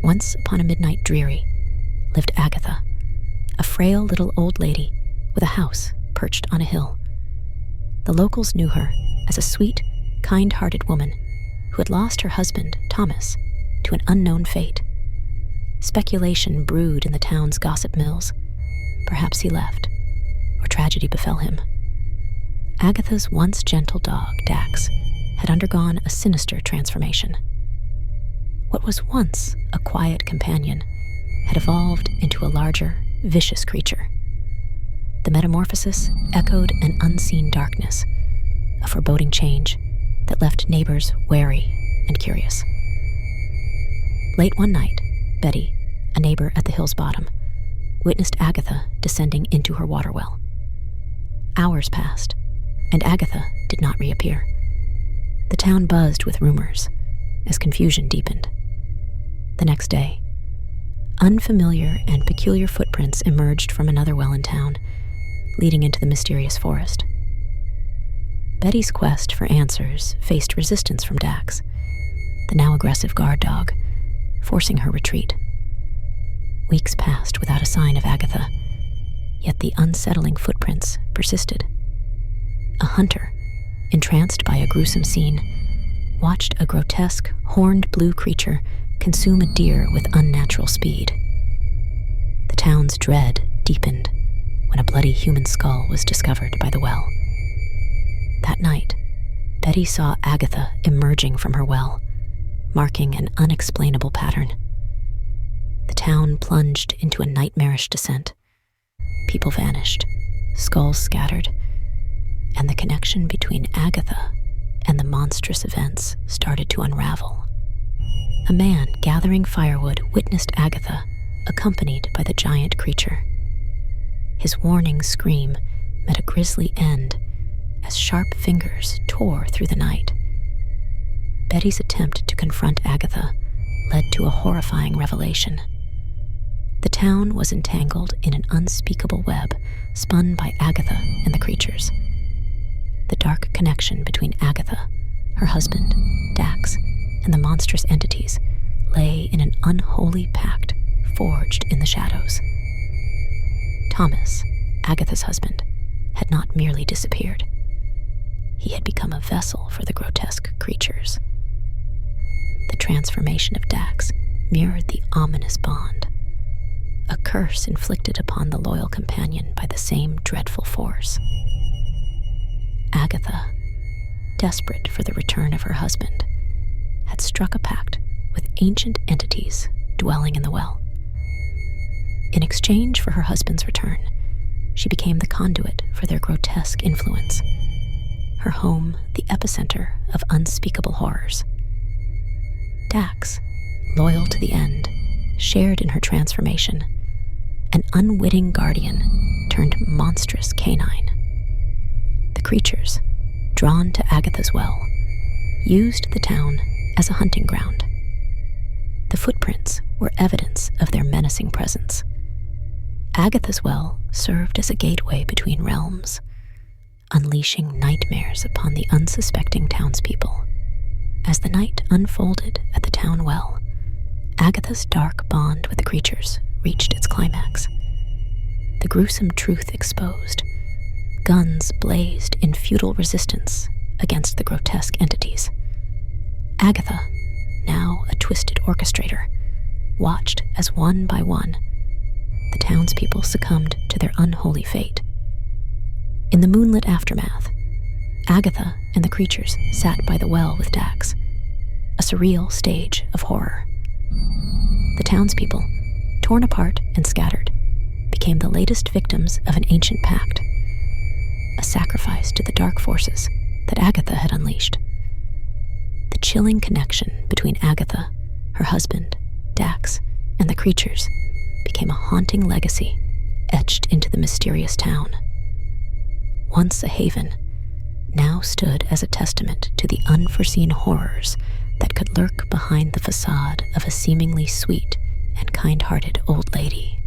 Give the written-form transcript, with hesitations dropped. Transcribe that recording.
Once upon a midnight dreary lived Agatha, a frail little old lady with a house perched on a hill. The locals knew her as a sweet, kind-hearted woman who had lost her husband, Thomas, to an unknown fate. Speculation brewed in the town's gossip mills. Perhaps he left, or tragedy befell him. Agatha's once gentle dog, Dax, had undergone a sinister transformation. What was once a quiet companion had evolved into a larger, vicious creature. The metamorphosis echoed an unseen darkness, a foreboding change that left neighbors wary and curious. Late one night, Betty, a neighbor at the hill's bottom, witnessed Agatha descending into her water well. Hours passed, and Agatha did not reappear. The town buzzed with rumors as confusion deepened. The next day, unfamiliar and peculiar footprints emerged from another well in town, leading into the mysterious forest. Betty's quest for answers faced resistance from Dax, the now aggressive guard dog, forcing her retreat. Weeks passed without a sign of Agatha, yet the unsettling footprints persisted. A hunter, entranced by a gruesome scene, watched a grotesque, horned blue creature consume a deer with unnatural speed. The town's dread deepened when a bloody human skull was discovered by the well. That night, Betty saw Agatha emerging from her well, marking an unexplainable pattern. The town plunged into a nightmarish descent. People vanished, skulls scattered, and the connection between Agatha and the monstrous events started to unravel. A man gathering firewood witnessed Agatha, accompanied by the giant creature. His warning scream met a grisly end as sharp fingers tore through the night. Betty's attempt to confront Agatha led to a horrifying revelation. The town was entangled in an unspeakable web spun by Agatha and the creatures. The dark connection between Agatha, her husband, Dax, and the monstrous entities lay in an unholy pact forged in the shadows. Thomas, Agatha's husband, had not merely disappeared. He had become a vessel for the grotesque creatures. The transformation of Dax mirrored the ominous bond, a curse inflicted upon the loyal companion by the same dreadful force. Agatha, desperate for the return of her husband, had struck a pact with ancient entities dwelling in the well. In exchange for her husband's return, she became the conduit for their grotesque influence, her home the epicenter of unspeakable horrors. Dax, loyal to the end, shared in her transformation, an unwitting guardian turned monstrous canine. The creatures, drawn to Agatha's well, used the town as a hunting ground. The footprints were evidence of their menacing presence. Agatha's well served as a gateway between realms, unleashing nightmares upon the unsuspecting townspeople. As the night unfolded at the town well, Agatha's dark bond with the creatures reached its climax. The gruesome truth exposed. Guns blazed in futile resistance against the grotesque entities. Agatha, now a twisted orchestrator, watched as one by one the townspeople succumbed to their unholy fate. In the moonlit aftermath, Agatha and the creatures sat by the well with Dax, a surreal stage of horror. The townspeople, torn apart and scattered, became the latest victims of an ancient pact, a sacrifice to the dark forces that Agatha had unleashed. The chilling connection between Agatha, her husband, Dax, and the creatures became a haunting legacy etched into the mysterious town. Once a haven, now stood as a testament to the unforeseen horrors that could lurk behind the facade of a seemingly sweet and kind-hearted old lady.